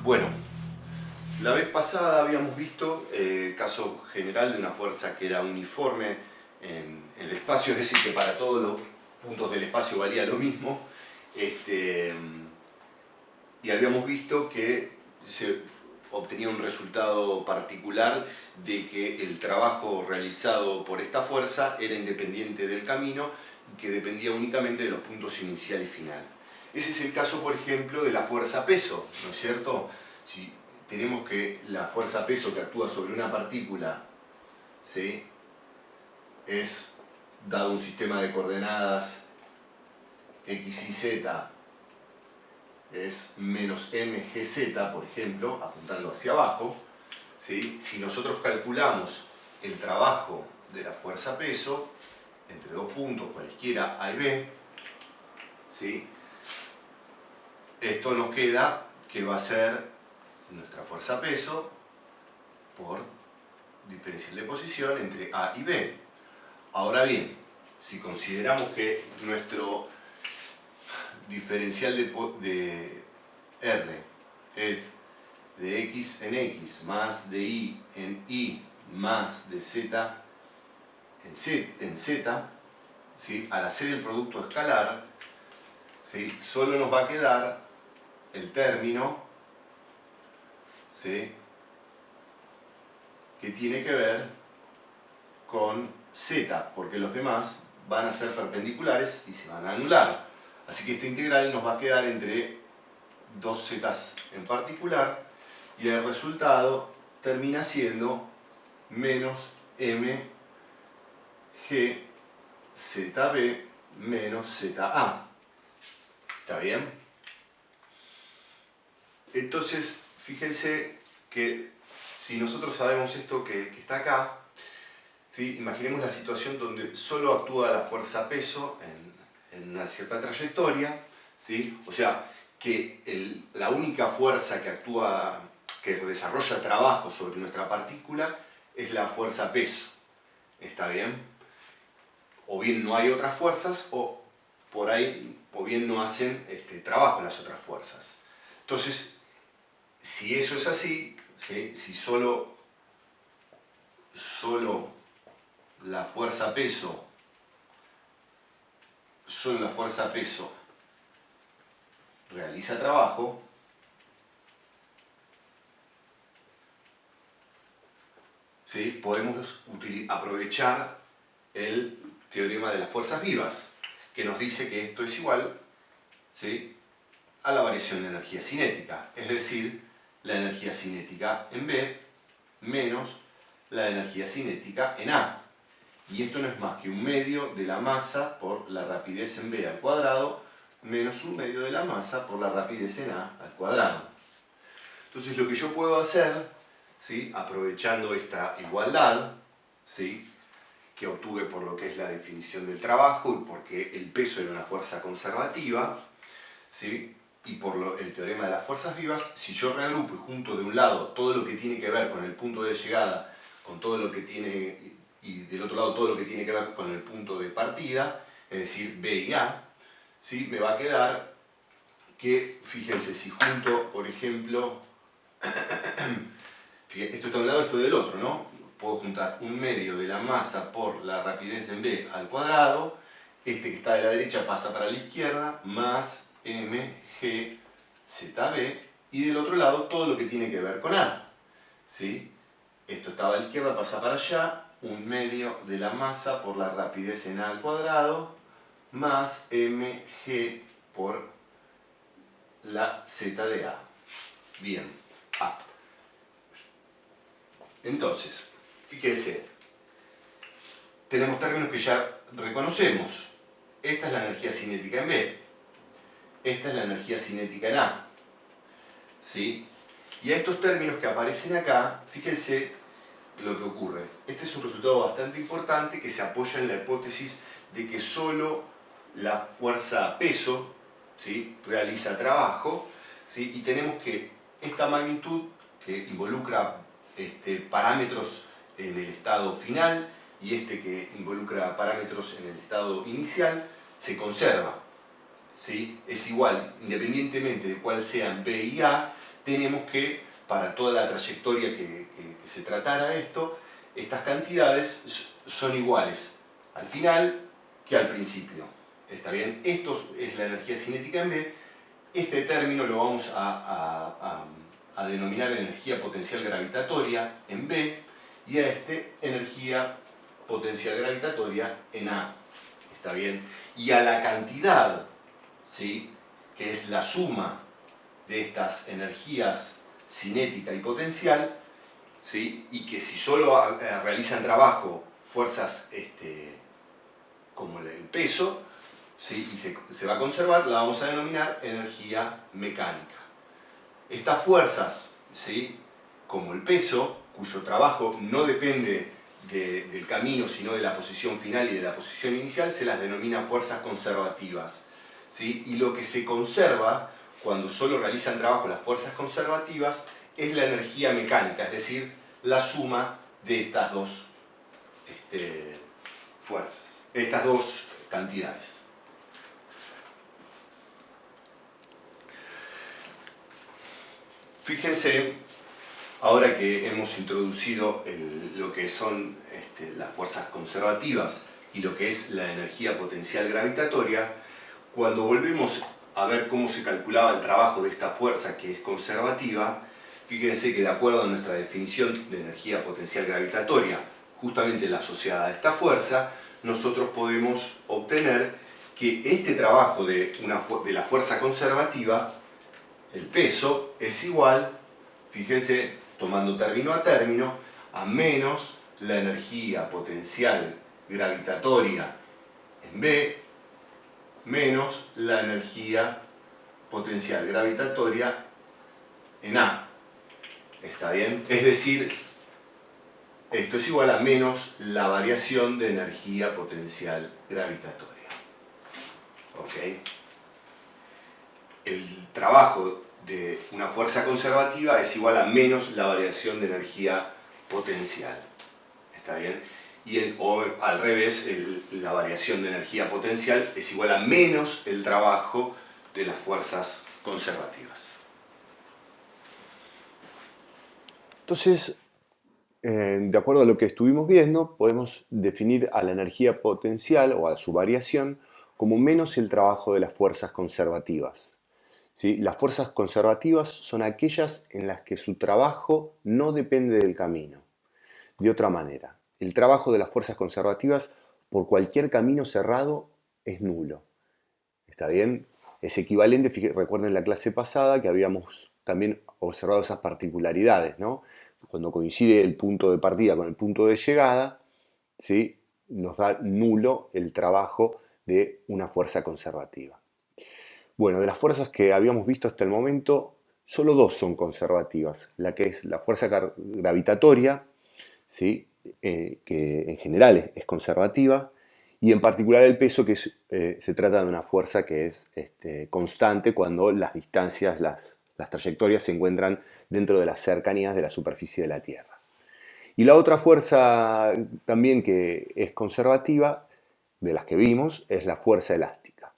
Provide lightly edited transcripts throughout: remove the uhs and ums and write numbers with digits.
Bueno, la vez pasada habíamos visto el caso general de una fuerza que era uniforme en el espacio, es decir, que para todos los puntos del espacio valía lo mismo. Y habíamos visto que se obtenía un resultado particular de que el trabajo realizado por esta fuerza era independiente del camino y que dependía únicamente de los puntos inicial y final. Ese es el caso, por ejemplo, de la fuerza peso, ¿no es cierto? Si tenemos que la fuerza peso que actúa sobre una partícula, ¿sí?, es, dado un sistema de coordenadas x y z, es menos mgz, por ejemplo, apuntando hacia abajo, ¿sí? Si nosotros calculamos el trabajo de la fuerza peso entre dos puntos, cualesquiera A y B, ¿sí?, esto nos queda que va a ser nuestra fuerza peso por diferencial de posición entre A y B. Ahora bien, si consideramos que nuestro diferencial de R es de x en x más de y en y más de z en z, ¿sí?, al hacer el producto escalar, ¿sí?, solo nos va a quedar el término, ¿sí?, que tiene que ver con z, porque los demás van a ser perpendiculares y se van a anular. Así que esta integral nos va a quedar entre dos zetas en particular y el resultado termina siendo menos m g zb menos za. ¿Está bien? Entonces, fíjense que si nosotros sabemos esto que está acá, ¿sí?, imaginemos la situación donde solo actúa la fuerza peso en una cierta trayectoria, ¿sí? O sea, que la única fuerza que actúa, que desarrolla trabajo sobre nuestra partícula es la fuerza peso. ¿Está bien? O bien no hay otras fuerzas, o por ahí, o bien no hacen trabajo las otras fuerzas. Entonces, si eso es así, ¿sí?, si solo la fuerza peso, realiza trabajo, ¿sí?, podemos aprovechar el teorema de las fuerzas vivas, que nos dice que esto es igual, ¿sí?, a la variación de energía cinética, es decir, la energía cinética en B menos la energía cinética en A. Y esto no es más que un medio de la masa por la rapidez en B al cuadrado menos un medio de la masa por la rapidez en A al cuadrado. Entonces lo que yo puedo hacer, ¿sí?, aprovechando esta igualdad, ¿sí?, que obtuve por lo que es la definición del trabajo y porque el peso era una fuerza conservativa, ¿sí?, y por el teorema de las fuerzas vivas, si yo reagrupo y junto de un lado todo lo que tiene que ver con el punto de llegada, con todo lo que tiene, y del otro lado todo lo que tiene que ver con el punto de partida, es decir, B y A, ¿sí?, me va a quedar que, fíjense, si junto, por ejemplo, fíjense, esto está de un lado, esto del otro, ¿no? Puedo juntar un medio de la masa por la rapidez en B al cuadrado, este que está de la derecha pasa para la izquierda, más mg zb, y del otro lado todo lo que tiene que ver con A, ¿sí? Esto estaba a la izquierda, pasa para allá, un medio de la masa por la rapidez en A al cuadrado, más mg por la z de A. Bien, A. Entonces, fíjense, tenemos términos que ya reconocemos. Esta es la energía cinética en B. Esta es la energía cinética en A. ¿Sí? Y a estos términos que aparecen acá, fíjense lo que ocurre. Este es un resultado bastante importante que se apoya en la hipótesis de que solo la fuerza peso, ¿sí?, realiza trabajo, ¿sí?, y tenemos que esta magnitud, que involucra parámetros en el estado final y que involucra parámetros en el estado inicial, se conserva, ¿sí? Es igual, independientemente de cuál sean B y A, tenemos que, para toda la trayectoria que se tratara esto, estas cantidades son iguales al final que al principio. ¿Está bien? Esto es la energía cinética en B. Este término lo vamos a denominar energía potencial gravitatoria en B y a este energía potencial gravitatoria en A. ¿Está bien? Y a la cantidad, ¿sí?, que es la suma de estas energías cinética y potencial, ¿sí?, y que si solo realizan trabajo fuerzas como el peso, ¿sí?, y se va a conservar, la vamos a denominar energía mecánica. Estas fuerzas, ¿sí?, como el peso, cuyo trabajo no depende del camino, sino de la posición final y de la posición inicial, se las denomina fuerzas conservativas, ¿sí? Y lo que se conserva cuando solo realizan trabajo las fuerzas conservativas es la energía mecánica, es decir, la suma de estas dos fuerzas, estas dos cantidades. Fíjense, ahora que hemos introducido lo que son las fuerzas conservativas y lo que es la energía potencial gravitatoria, cuando volvemos a ver cómo se calculaba el trabajo de esta fuerza que es conservativa, fíjense que de acuerdo a nuestra definición de energía potencial gravitatoria, justamente la asociada a esta fuerza, nosotros podemos obtener que este trabajo de la fuerza conservativa, el peso, es igual, fíjense, tomando término a término, a menos la energía potencial gravitatoria en B menos la energía potencial gravitatoria en A. ¿Está bien? Es decir, esto es igual a menos la variación de energía potencial gravitatoria. ¿Ok? El trabajo de una fuerza conservativa es igual a menos la variación de energía potencial. ¿Está bien? O al revés, la variación de energía potencial es igual a menos el trabajo de las fuerzas conservativas. Entonces, de acuerdo a lo que estuvimos viendo, podemos definir a la energía potencial o a su variación como menos el trabajo de las fuerzas conservativas. ¿Sí? Las fuerzas conservativas son aquellas en las que su trabajo no depende del camino. De otra manera, el trabajo de las fuerzas conservativas por cualquier camino cerrado es nulo. ¿Está bien? Es equivalente, recuerden la clase pasada que habíamos también observado esas particularidades, ¿no? Cuando coincide el punto de partida con el punto de llegada, ¿sí?, nos da nulo el trabajo de una fuerza conservativa. Bueno, de las fuerzas que habíamos visto hasta el momento, solo dos son conservativas. La que es la fuerza gravitatoria, ¿sí?, que en general es conservativa, y en particular el peso, que se trata de una fuerza que es constante cuando las distancias, las trayectorias se encuentran dentro de las cercanías de la superficie de la Tierra. Y la otra fuerza también que es conservativa, de las que vimos, es la fuerza elástica,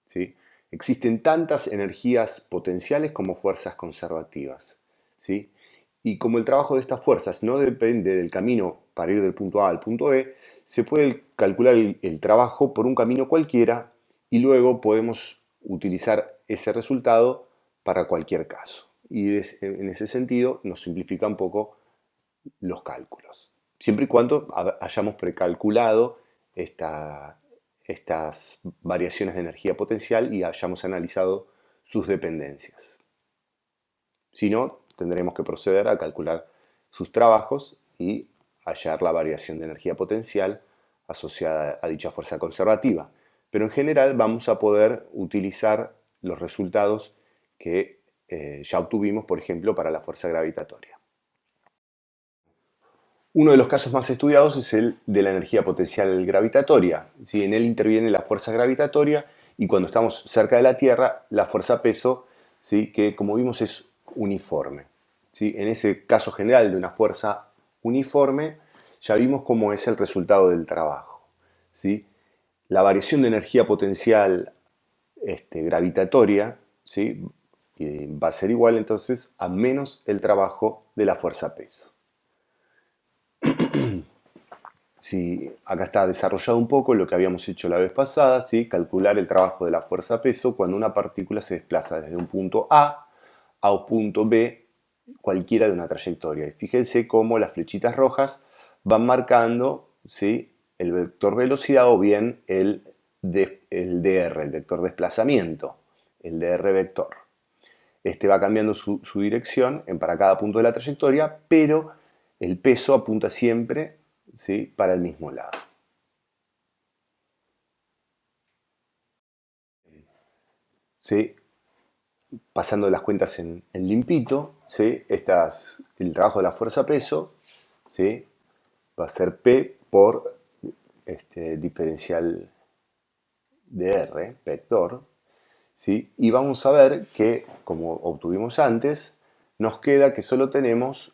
¿sí? Existen tantas energías potenciales como fuerzas conservativas, ¿sí? Y como el trabajo de estas fuerzas no depende del camino para ir del punto A al punto B, se puede calcular el trabajo por un camino cualquiera y luego podemos utilizar ese resultado para cualquier caso. Y en ese sentido nos simplifica un poco los cálculos. Siempre y cuando hayamos precalculado estas variaciones de energía potencial y hayamos analizado sus dependencias. Si no, tendremos que proceder a calcular sus trabajos y hallar la variación de energía potencial asociada a dicha fuerza conservativa. Pero en general vamos a poder utilizar los resultados que ya obtuvimos, por ejemplo, para la fuerza gravitatoria. Uno de los casos más estudiados es el de la energía potencial gravitatoria. ¿Sí? En él interviene la fuerza gravitatoria y cuando estamos cerca de la Tierra, la fuerza peso, ¿sí?, que como vimos es uniforme. ¿Sí? En ese caso general de una fuerza uniforme, ya vimos cómo es el resultado del trabajo. ¿Sí? La variación de energía potencial gravitatoria, ¿sí?, y va a ser igual entonces a menos el trabajo de la fuerza peso. Sí, acá está desarrollado un poco lo que habíamos hecho la vez pasada, ¿sí? Calcular el trabajo de la fuerza peso cuando una partícula se desplaza desde un punto a un punto B, cualquiera de una trayectoria. Y fíjense cómo las flechitas rojas van marcando, ¿sí?, el vector velocidad o bien el DR, el vector desplazamiento, el DR vector. Este va cambiando su dirección para cada punto de la trayectoria, pero el peso apunta siempre, ¿sí?, para el mismo lado. ¿Sí? Pasando las cuentas en limpito, ¿sí?, el trabajo de la fuerza peso, ¿sí?, va a ser P por diferencial de R, vector, ¿sí? Y vamos a ver que, como obtuvimos antes, nos queda que solo tenemos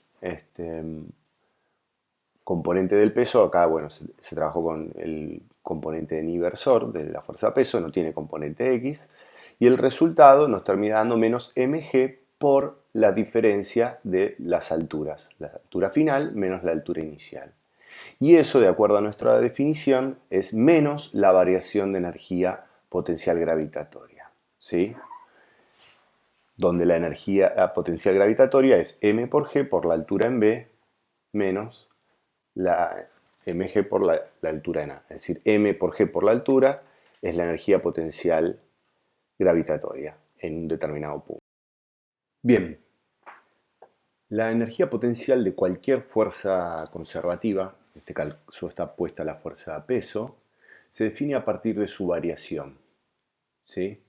componente del peso. Acá, bueno, se trabajó con el componente en inversor de la fuerza peso, no tiene componente X, y el resultado nos termina dando menos mg por la diferencia de las alturas, la altura final menos la altura inicial. Y eso, de acuerdo a nuestra definición, es menos la variación de energía potencial gravitatoria, ¿sí? Donde la energía potencial gravitatoria es m por g por la altura en B menos la mg por la altura en A. Es decir, m por g por la altura es la energía potencial gravitatoria en un determinado punto. Bien, la energía potencial de cualquier fuerza conservativa, en este caso está puesta la fuerza peso, se define a partir de su variación, ¿sí?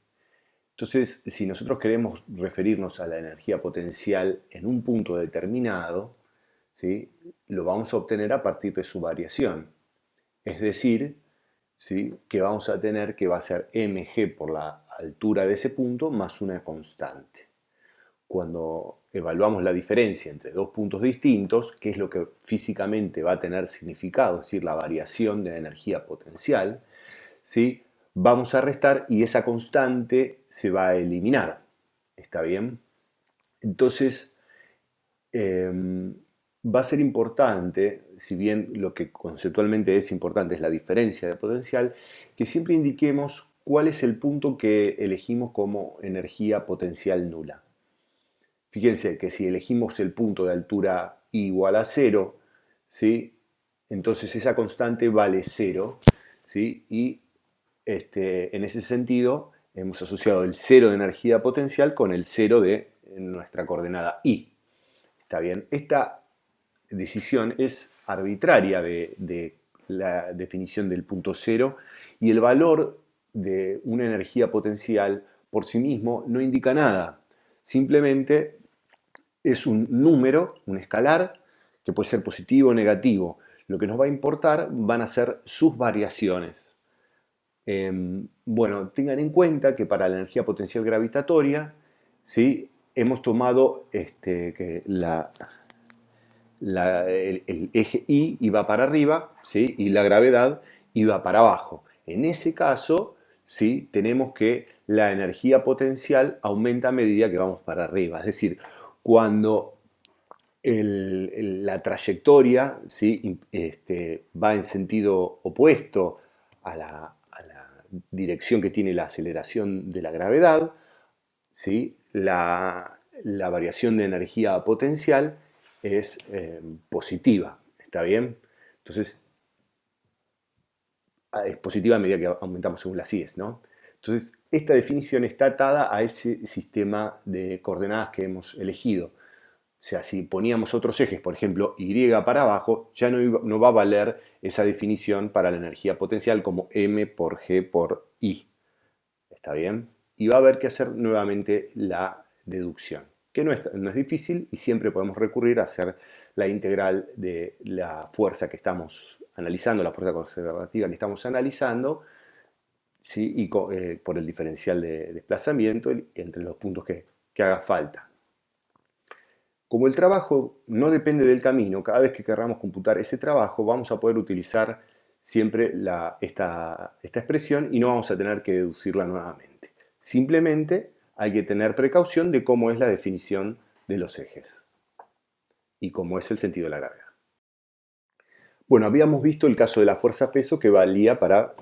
Entonces, si nosotros queremos referirnos a la energía potencial en un punto determinado, ¿sí?, lo vamos a obtener a partir de su variación. Es decir, ¿sí?, que vamos a tener que va a ser mg por la altura de ese punto más una constante. Cuando evaluamos la diferencia entre dos puntos distintos, que es lo que físicamente va a tener significado, es decir, la variación de energía potencial, ¿sí?, vamos a restar y esa constante se va a eliminar. ¿Está bien? Entonces, va a ser importante, si bien lo que conceptualmente es importante es la diferencia de potencial, que siempre indiquemos cuál es el punto que elegimos como energía potencial nula. Fíjense que si elegimos el punto de altura igual a 0, ¿sí?, entonces esa constante vale 0, ¿sí?, y en ese sentido hemos asociado el 0 de energía potencial con el 0 de nuestra coordenada y. ¿Está bien? Esta decisión es arbitraria de la definición del punto 0 y el valor de una energía potencial por sí mismo no indica nada. Simplemente es un número, un escalar, que puede ser positivo o negativo. Lo que nos va a importar van a ser sus variaciones. Bueno, tengan en cuenta que para la energía potencial gravitatoria, ¿sí?, hemos tomado que el eje Y iba para arriba, ¿sí?, y la gravedad iba para abajo. En ese caso, ¿sí?, tenemos que la energía potencial aumenta a medida que vamos para arriba. Es decir, cuando la trayectoria, ¿sí?, va en sentido opuesto a la dirección que tiene la aceleración de la gravedad, ¿sí?, la variación de energía potencial es positiva. ¿Está bien? Entonces, es positiva a medida que aumentamos según las IES, ¿no? Entonces, esta definición está atada a ese sistema de coordenadas que hemos elegido. O sea, si poníamos otros ejes, por ejemplo, Y para abajo, ya no va a valer esa definición para la energía potencial como M por G por I. ¿Está bien? Y va a haber que hacer nuevamente la deducción, que no es difícil y siempre podemos recurrir a hacer la integral de la fuerza que estamos analizando, la fuerza conservativa que estamos analizando, ¿sí?, y por el diferencial de desplazamiento entre los puntos que haga falta. Como el trabajo no depende del camino, cada vez que queramos computar ese trabajo vamos a poder utilizar siempre esta expresión y no vamos a tener que deducirla nuevamente. Simplemente hay que tener precaución de cómo es la definición de los ejes y cómo es el sentido de la gravedad. Bueno, habíamos visto el caso de la fuerza-peso que valía para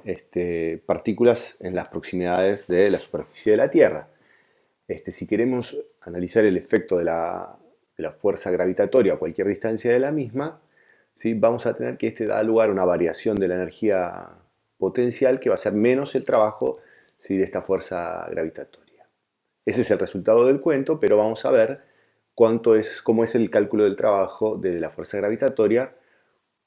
partículas en las proximidades de la superficie de la Tierra. Si queremos analizar el efecto de la fuerza gravitatoria a cualquier distancia de la misma, ¿sí? Vamos a tener que da lugar a una variación de la energía potencial que va a ser menos el trabajo, ¿sí?, de esta fuerza gravitatoria. Ese es el resultado del cuento, pero vamos a ver cómo es el cálculo del trabajo de la fuerza gravitatoria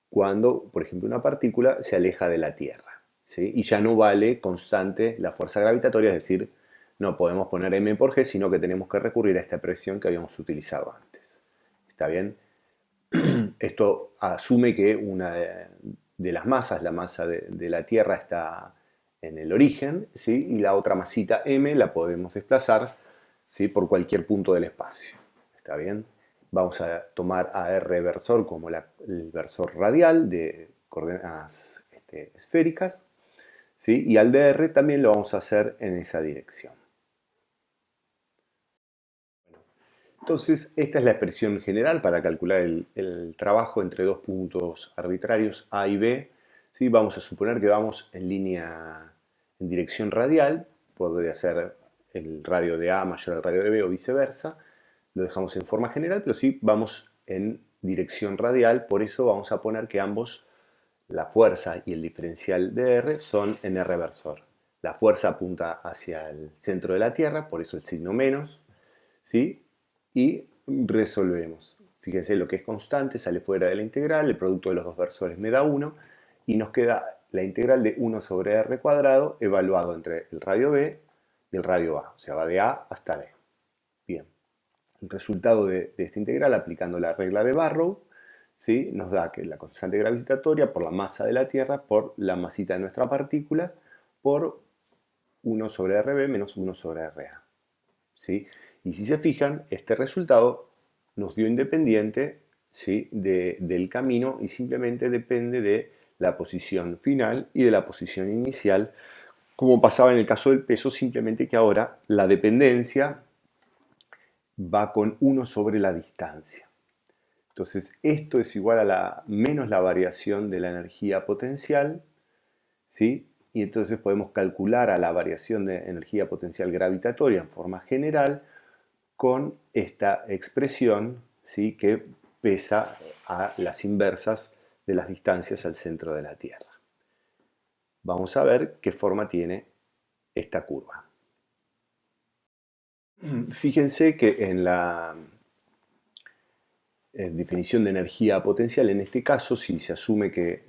cuando, por ejemplo, una partícula se aleja de la Tierra, ¿sí? Y ya no vale constante la fuerza gravitatoria, es decir, no podemos poner m por g, sino que tenemos que recurrir a esta expresión que habíamos utilizado antes. ¿Está bien? Esto asume que una de las masas, la masa de la Tierra, está en el origen, ¿sí? Y la otra masita m la podemos desplazar, ¿sí?, por cualquier punto del espacio. ¿Está bien? Vamos a tomar a r versor como el versor radial de coordenadas esféricas, ¿sí? Y al dr también lo vamos a hacer en esa dirección. Entonces, esta es la expresión general para calcular el trabajo entre dos puntos arbitrarios A y B. ¿Sí? Vamos a suponer que vamos en dirección radial, podría ser el radio de A mayor al radio de B o viceversa. Lo dejamos en forma general, pero sí vamos en dirección radial, por eso vamos a poner que ambos, la fuerza y el diferencial de R, son en R versor. La fuerza apunta hacia el centro de la Tierra, por eso el signo menos, ¿sí? Y resolvemos. Fíjense, lo que es constante sale fuera de la integral, el producto de los dos versores me da 1, y nos queda la integral de 1 sobre r cuadrado evaluado entre el radio B y el radio A, o sea, va de A hasta B. Bien, el resultado de esta integral, aplicando la regla de Barrow, ¿sí?, nos da que la constante gravitatoria por la masa de la Tierra por la masita de nuestra partícula por 1 sobre RB menos 1 sobre RA. ¿Sí? Y si se fijan, este resultado nos dio independiente, ¿sí?, del camino, y simplemente depende de la posición final y de la posición inicial, como pasaba en el caso del peso, simplemente que ahora la dependencia va con 1 sobre la distancia. Entonces, esto es igual a menos la variación de la energía potencial, ¿sí? Y entonces podemos calcular a la variación de energía potencial gravitatoria en forma general con esta expresión, ¿sí?, que pesa a las inversas de las distancias al centro de la Tierra. Vamos a ver qué forma tiene esta curva. Fíjense que en la definición de energía potencial, en este caso, si se asume que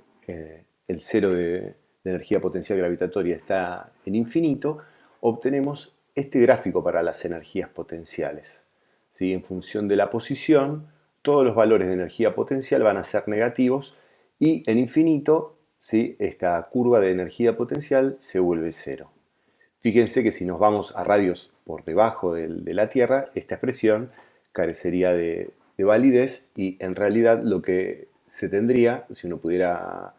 el cero de energía potencial gravitatoria está en infinito, obtenemos este gráfico para las energías potenciales. ¿Sí? En función de la posición, todos los valores de energía potencial van a ser negativos y en infinito, ¿sí?, esta curva de energía potencial se vuelve cero. Fíjense que si nos vamos a radios por debajo de la Tierra, esta expresión carecería de validez, y en realidad lo que se tendría, si uno pudiera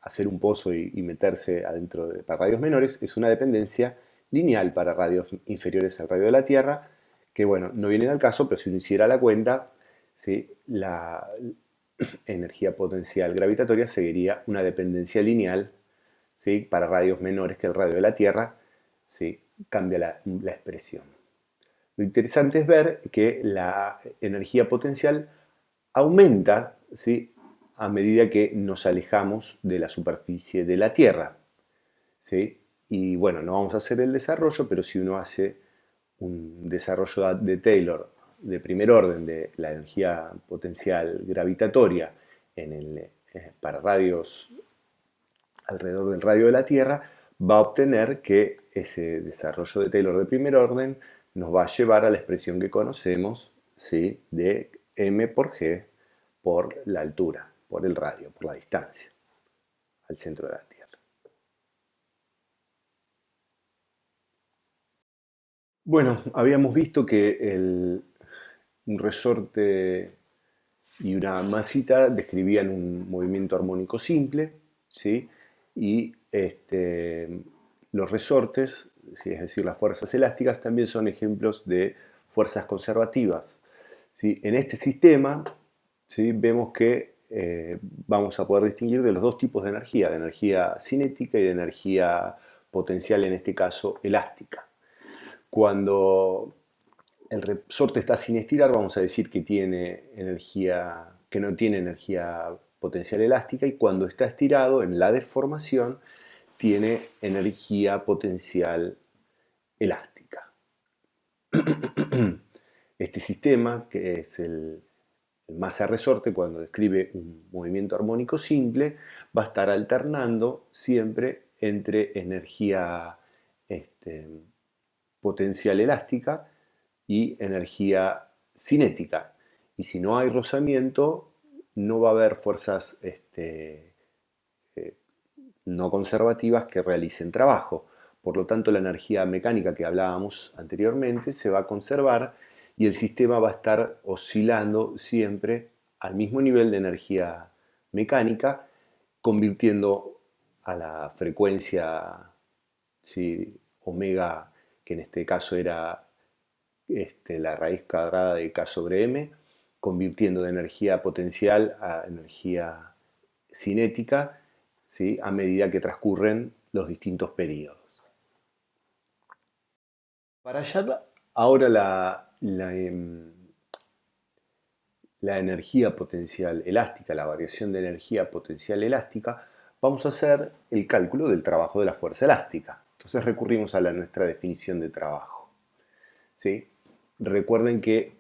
hacer un pozo y meterse adentro para radios menores, es una dependencia lineal para radios inferiores al radio de la Tierra, que bueno, no vienen al caso, pero si uno hiciera la cuenta, ¿sí?, la energía potencial gravitatoria seguiría una dependencia lineal, ¿sí?, para radios menores que el radio de la Tierra. ¿Sí? Cambia la expresión. Lo interesante es ver que la energía potencial aumenta, ¿sí?, a medida que nos alejamos de la superficie de la Tierra. ¿Sí? Y bueno, no vamos a hacer el desarrollo, pero si uno hace un desarrollo de Taylor de primer orden de la energía potencial gravitatoria para radios alrededor del radio de la Tierra, va a obtener que ese desarrollo de Taylor de primer orden nos va a llevar a la expresión que conocemos, ¿sí?, de m por g por la altura, por el radio, por la distancia al centro de la Tierra. Bueno, habíamos visto que un resorte y una masita describían un movimiento armónico simple, ¿sí? Y los resortes, ¿sí? Es decir, las fuerzas elásticas también son ejemplos de fuerzas conservativas, ¿sí? En este sistema, ¿sí? Vemos que vamos a poder distinguir de los dos tipos de energía cinética y de energía potencial, en este caso elástica. Cuando el resorte está sin estirar, vamos a decir que no tiene energía potencial elástica, y cuando está estirado, en la deformación, tiene energía potencial elástica. Este sistema, que es el masa-resorte, cuando describe un movimiento armónico simple, va a estar alternando siempre entre energía potencial elástica y energía cinética. Y si no hay rozamiento, no va a haber fuerzas no conservativas que realicen trabajo. Por lo tanto, la energía mecánica que hablábamos anteriormente se va a conservar y el sistema va a estar oscilando siempre al mismo nivel de energía mecánica, convirtiendo a la frecuencia, ¿sí?, omega, que en este caso era la raíz cuadrada de K sobre M, convirtiendo de energía potencial a energía cinética, ¿sí?, a medida que transcurren los distintos periodos. Para hallar ahora la energía potencial elástica, la variación de energía potencial elástica, vamos a hacer el cálculo del trabajo de la fuerza elástica. Entonces recurrimos a nuestra definición de trabajo, ¿sí? Recuerden que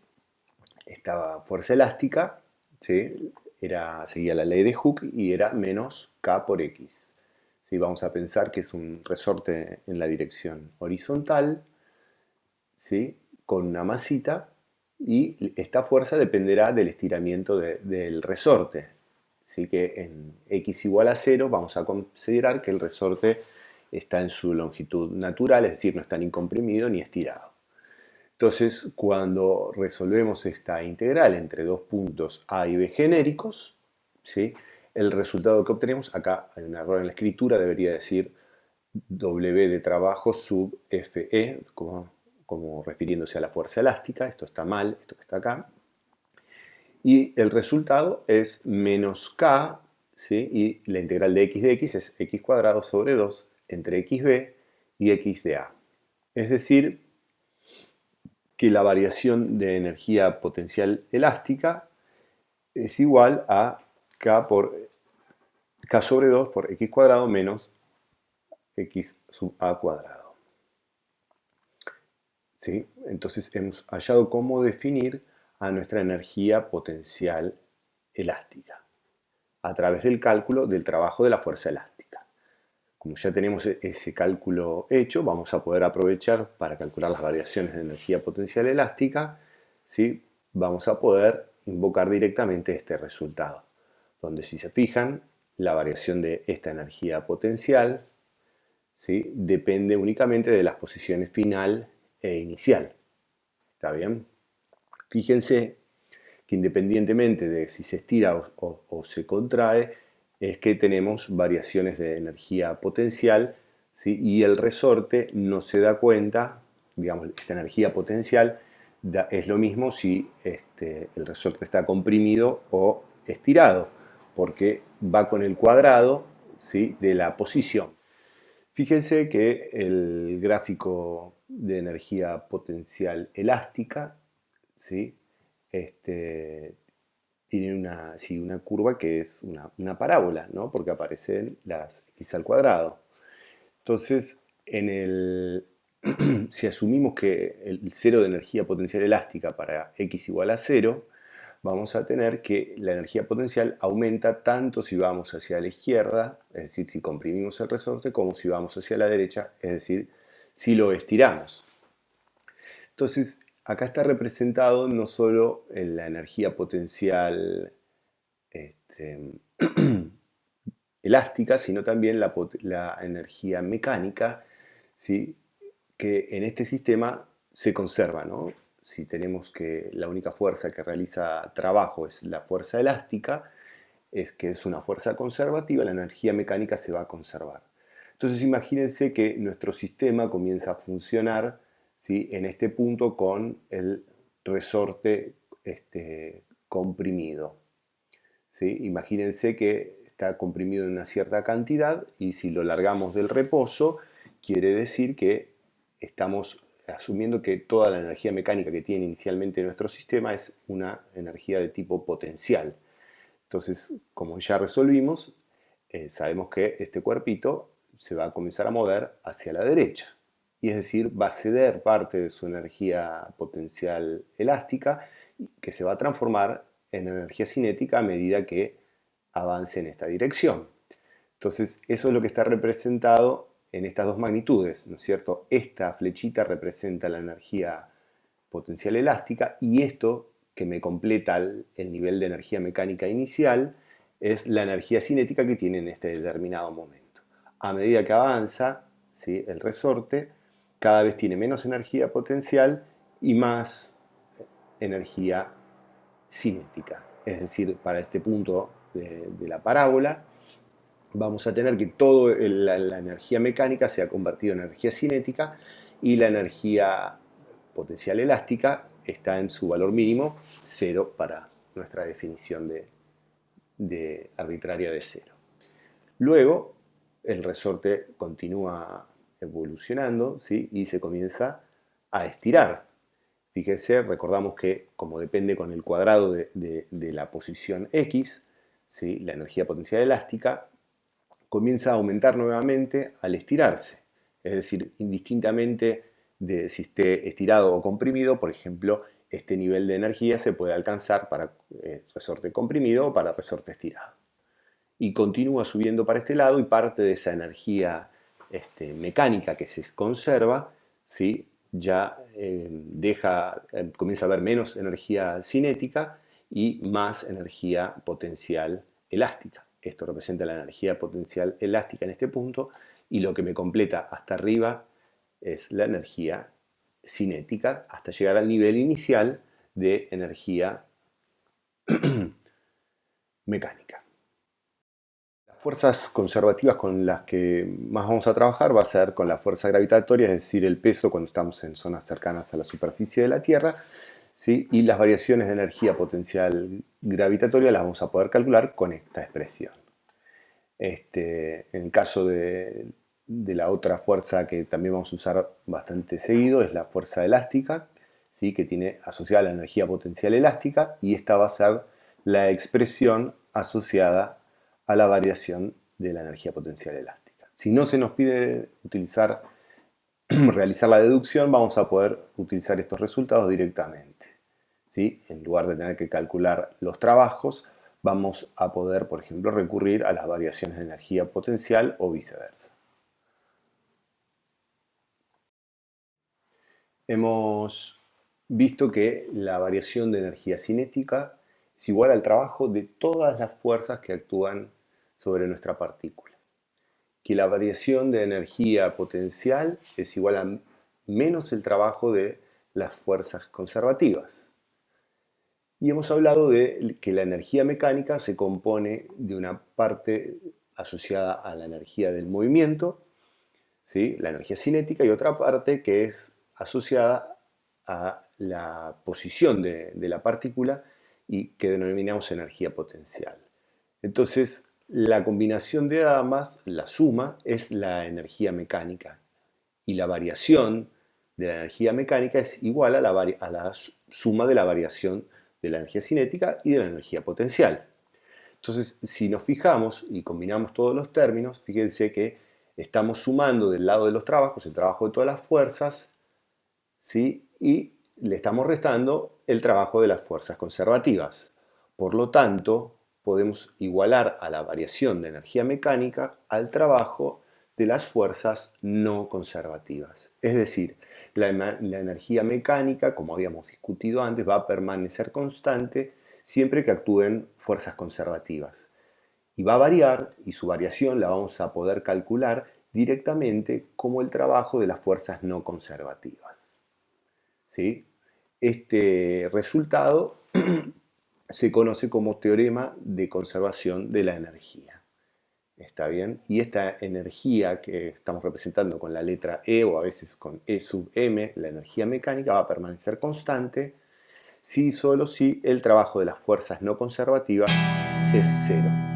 esta fuerza elástica, ¿sí?, seguía la ley de Hooke y era menos K por X. ¿Sí? Vamos a pensar que es un resorte en la dirección horizontal, ¿sí?, con una masita, y esta fuerza dependerá del estiramiento del resorte. Así que en X igual a 0 vamos a considerar que el resorte está en su longitud natural, es decir, no está ni comprimido ni estirado. Entonces, cuando resolvemos esta integral entre dos puntos A y B genéricos, ¿sí?, el resultado que obtenemos, acá hay un error en la escritura, debería decir W de trabajo sub Fe, como refiriéndose a la fuerza elástica. Esto está mal, esto que está acá. Y el resultado es menos K, ¿sí?, y la integral de x es x cuadrado sobre 2 entre xb y x de A. Es decir, que la variación de energía potencial elástica es igual a K sobre 2 por x cuadrado menos x sub A cuadrado. ¿Sí? Entonces hemos hallado cómo definir a nuestra energía potencial elástica a través del cálculo del trabajo de la fuerza elástica. Como ya tenemos ese cálculo hecho, vamos a poder aprovechar para calcular las variaciones de energía potencial elástica, ¿sí? Vamos a poder invocar directamente este resultado, donde, si se fijan, la variación de esta energía potencial, ¿sí?, depende únicamente de las posiciones final e inicial. ¿Está bien? Fíjense que independientemente de si se estira o se contrae, es que tenemos variaciones de energía potencial, ¿sí?, y el resorte no se da cuenta, digamos, esta energía potencial es lo mismo si el resorte está comprimido o estirado, porque va con el cuadrado, ¿sí?, de la posición. Fíjense que el gráfico de energía potencial elástica, ¿sí?, tiene una curva que es una parábola, ¿no?, porque aparecen las x al cuadrado. Entonces, si asumimos que el cero de energía potencial elástica para x igual a 0, vamos a tener que la energía potencial aumenta tanto si vamos hacia la izquierda, es decir, si comprimimos el resorte, como si vamos hacia la derecha, es decir, si lo estiramos. Entonces, acá está representado no solo la energía potencial elástica, sino también la energía mecánica, ¿sí?, que en este sistema se conserva, ¿no? Si tenemos que la única fuerza que realiza trabajo es la fuerza elástica, que es una fuerza conservativa, la energía mecánica se va a conservar. Entonces imagínense que nuestro sistema comienza a funcionar, ¿sí?, en este punto con el resorte comprimido. ¿Sí? Imagínense que está comprimido en una cierta cantidad y si lo largamos del reposo, quiere decir que estamos asumiendo que toda la energía mecánica que tiene inicialmente nuestro sistema es una energía de tipo potencial. Entonces, como ya resolvimos, sabemos que este cuerpito se va a comenzar a mover hacia la derecha. Y es decir, va a ceder parte de su energía potencial elástica que se va a transformar en energía cinética a medida que avance en esta dirección. Entonces, eso es lo que está representado en estas dos magnitudes, ¿no es cierto? Esta flechita representa la energía potencial elástica y esto que me completa el nivel de energía mecánica inicial es la energía cinética que tiene en este determinado momento. A medida que avanza, ¿sí?, el resorte, cada vez tiene menos energía potencial y más energía cinética. Es decir, para este punto de la parábola, vamos a tener que toda la energía mecánica se ha convertido en energía cinética y la energía potencial elástica está en su valor mínimo, 0 para nuestra definición de arbitraria de 0. Luego, el resorte continúa evolucionando, ¿sí?, y se comienza a estirar. Fíjense, recordamos que como depende con el cuadrado de la posición X, ¿sí?, la energía potencial elástica comienza a aumentar nuevamente al estirarse. Es decir, indistintamente de si esté estirado o comprimido, por ejemplo, este nivel de energía se puede alcanzar para resorte comprimido o para resorte estirado. Y continúa subiendo para este lado y parte de esa energía mecánica que se conserva, ¿sí?, ya comienza a haber menos energía cinética y más energía potencial elástica. Esto representa la energía potencial elástica en este punto y lo que me completa hasta arriba es la energía cinética hasta llegar al nivel inicial de energía mecánica. Las fuerzas conservativas con las que más vamos a trabajar va a ser con la fuerza gravitatoria, es decir, el peso cuando estamos en zonas cercanas a la superficie de la Tierra, ¿sí?, y las variaciones de energía potencial gravitatoria las vamos a poder calcular con esta expresión. En el caso de la otra fuerza que también vamos a usar bastante seguido es la fuerza elástica, ¿sí?, que tiene asociada la energía potencial elástica y esta va a ser la expresión asociada a la variación de la energía potencial elástica. Si no se nos pide realizar la deducción, vamos a poder utilizar estos resultados directamente, ¿sí? En lugar de tener que calcular los trabajos, vamos a poder, por ejemplo, recurrir a las variaciones de energía potencial o viceversa. Hemos visto que la variación de energía cinética es igual al trabajo de todas las fuerzas que actúan sobre nuestra partícula. Que la variación de energía potencial es igual a menos el trabajo de las fuerzas conservativas. Y hemos hablado de que la energía mecánica se compone de una parte asociada a la energía del movimiento, ¿sí?, la energía cinética, y otra parte que es asociada a la posición de la partícula y que denominamos energía potencial. Entonces, la combinación de ambas, la suma, es la energía mecánica y la variación de la energía mecánica es igual a la suma de la variación de la energía cinética y de la energía potencial. Entonces, si nos fijamos y combinamos todos los términos, fíjense que estamos sumando del lado de los trabajos el trabajo de todas las fuerzas, ¿sí?, y le estamos restando el trabajo de las fuerzas conservativas. Por lo tanto, podemos igualar a la variación de energía mecánica al trabajo de las fuerzas no conservativas. Es decir, la energía mecánica, como habíamos discutido antes, va a permanecer constante siempre que actúen fuerzas conservativas. Y va a variar, y su variación la vamos a poder calcular directamente como el trabajo de las fuerzas no conservativas, ¿sí? Este resultado se conoce como teorema de conservación de la energía. ¿Está bien? Y esta energía que estamos representando con la letra E o a veces con E sub m, la energía mecánica, va a permanecer constante si solo si el trabajo de las fuerzas no conservativas es cero.